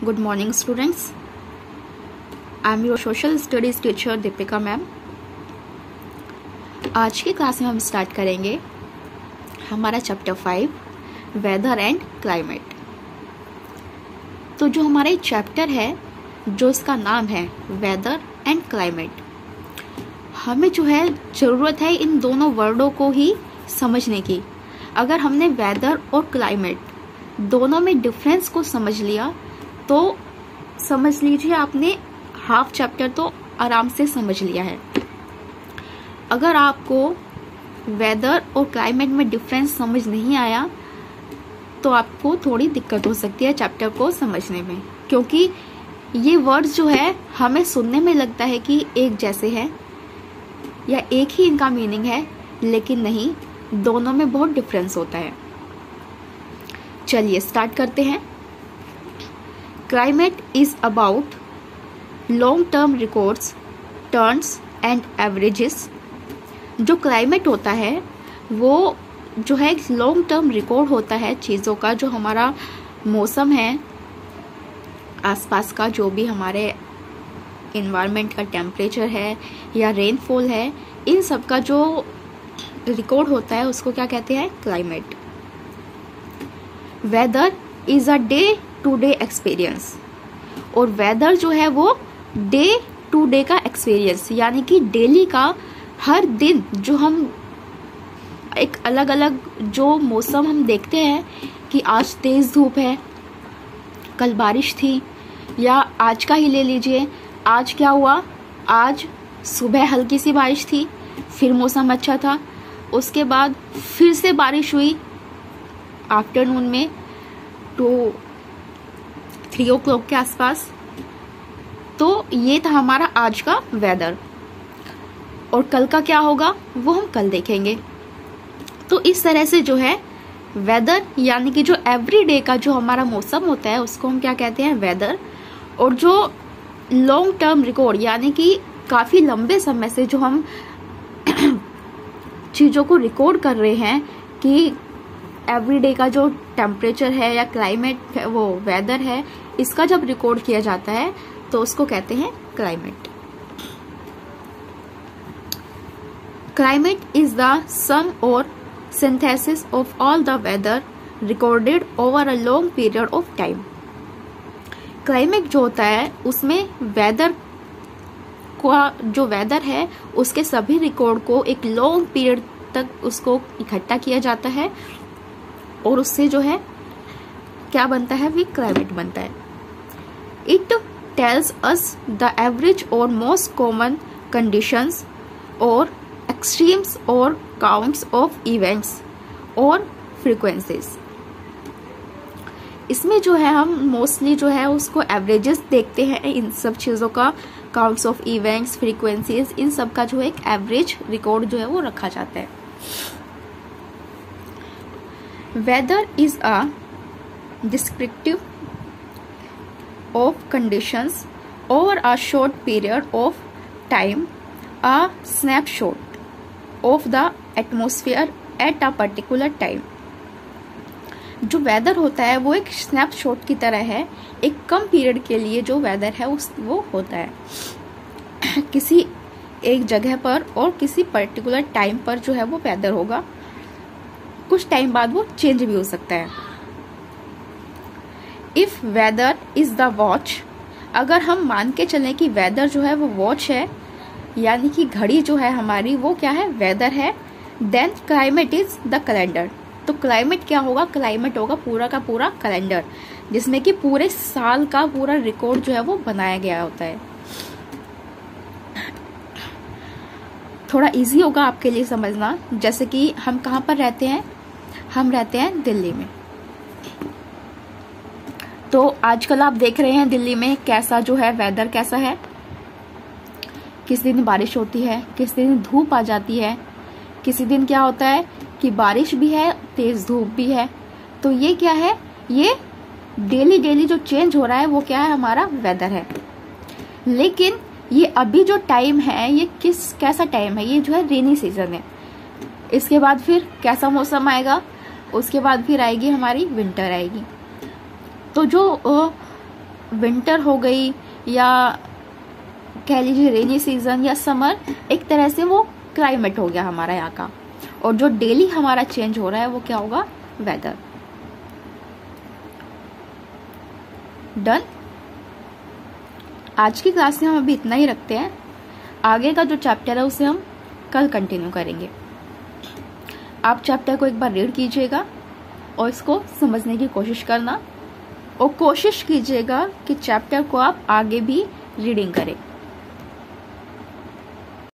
Good morning students. I am your social studies teacher Deepika ma'am. आज की class में हम स्टार्ट करेंगे हमारा चैप्टर 5 वेदर एंड क्लाइमेट। तो जो हमारा ये चैप्टर है, जो इसका नाम है वेदर एंड क्लाइमेट, हमें जो है ज़रूरत है इन दोनों वर्डों को ही समझने की। अगर हमने वेदर और क्लाइमेट दोनों में डिफरेंस को समझ लिया तो समझ लीजिए आपने हाफ चैप्टर तो आराम से समझ लिया है। अगर आपको वेदर और क्लाइमेट में डिफरेंस समझ नहीं आया तो आपको थोड़ी दिक्कत हो सकती है चैप्टर को समझने में, क्योंकि ये वर्ड्स जो है हमें सुनने में लगता है कि एक जैसे हैं या एक ही इनका मीनिंग है, लेकिन नहीं, दोनों में बहुत डिफरेंस होता है। चलिए स्टार्ट करते हैं। Climate is about long term records, turns and averages. जो क्लाइमेट होता है वो जो है एक लॉन्ग टर्म रिकॉर्ड होता है चीज़ों का, जो हमारा मौसम है, आसपास का जो भी हमारे इन्वायरमेंट का टेम्परेचर है या रेनफॉल है, इन सब का जो रिकॉर्ड होता है उसको क्या कहते हैं? Climate. Weather is a day to day experience, और वेदर जो है वो डे टू डे का एक्सपीरियंस, यानी कि डेली का, हर दिन जो हम एक अलग अलग जो मौसम हम देखते हैं कि आज तेज धूप है, कल बारिश थी, या आज का ही ले लीजिए, आज क्या हुआ, आज सुबह हल्की सी बारिश थी, फिर मौसम अच्छा था, उसके बाद फिर से बारिश हुई आफ्टरनून में तो 3 o'clock के आसपास। तो ये था हमारा आज का वेदर, और कल का क्या होगा वो हम कल देखेंगे। तो इस तरह से जो है वेदर यानी कि जो एवरीडे का जो हमारा मौसम होता है उसको हम क्या कहते हैं? वेदर। और जो लॉन्ग टर्म रिकॉर्ड यानी कि काफ़ी लंबे समय से जो हम चीज़ों को रिकॉर्ड कर रहे हैं कि एवरीडे का जो टेम्परेचर है या क्लाइमेट है, वो वेदर है, इसका जब रिकॉर्ड किया जाता है तो उसको कहते हैं climate. Climate is the sum और synthesis of all the weather recorded over a long period of time. Climate जो होता है उसमें वेदर का जो वेदर है उसके सभी रिकॉर्ड को एक लॉन्ग पीरियड तक उसको इकट्ठा किया जाता है, और उससे जो है क्या बनता है? भी क्लाइमेट बनता है। It tells us the average और मोस्ट कॉमन कंडीशंस और एक्सट्रीम्स और काउंट्स ऑफ इवेंट्स और फ्रीक्वेंसीज। इसमें जो है हम मोस्टली जो है उसको एवरेजेस देखते हैं, इन सब चीज़ों का, काउंट्स ऑफ इवेंट्स, फ्रीक्वेंसीज, इन सब का जो है एक एवरेज रिकॉर्ड जो है वो रखा जाता है। Weather is a descriptive of conditions over a short period of time, a snapshot of the atmosphere at a particular time। जो वेदर होता है वो एक स्नैपशॉट की तरह है, एक कम पीरियड के लिए जो वेदर है वो होता है किसी एक जगह पर और किसी पर्टिकुलर टाइम पर जो है वो वेदर होगा, कुछ टाइम बाद वो चेंज भी हो सकता है। If weather is the watch, अगर हम मान के चलें कि वेदर जो है वो वॉच है, यानी कि घड़ी जो है हमारी वो क्या है? वेदर है। Then climate is the calendar. तो क्लाइमेट क्या होगा? क्लाइमेट होगा पूरा का पूरा कैलेंडर, जिसमें कि पूरे साल का पूरा रिकॉर्ड जो है वो बनाया गया होता है। थोड़ा इजी होगा आपके लिए समझना। जैसे कि हम कहाँ पर रहते हैं? हम रहते हैं दिल्ली में। तो आजकल आप देख रहे हैं दिल्ली में कैसा जो है वेदर कैसा है। किसी दिन बारिश होती है, किसी दिन धूप आ जाती है, किसी दिन क्या होता है कि बारिश भी है, तेज धूप भी है। तो ये क्या है? ये डेली डेली जो चेंज हो रहा है वो क्या है? हमारा वेदर है। लेकिन ये अभी जो टाइम है ये कैसा टाइम है? ये जो है रेनी सीजन है। इसके बाद फिर कैसा मौसम आएगा? उसके बाद फिर आएगी हमारी विंटर आएगी। तो जो विंटर हो गई या कह लीजिए रेनी सीजन या समर, एक तरह से वो क्लाइमेट हो गया हमारा यहाँ का। और जो डेली हमारा चेंज हो रहा है वो क्या होगा, वेदर। डन। आज की क्लास में हम अभी इतना ही रखते हैं, आगे का जो चैप्टर है उसे हम कल कंटिन्यू करेंगे। आप चैप्टर को एक बार रीड कीजिएगा और इसको समझने की कोशिश करना, और कोशिश कीजिएगा कि चैप्टर को आप आगे भी रीडिंग करें।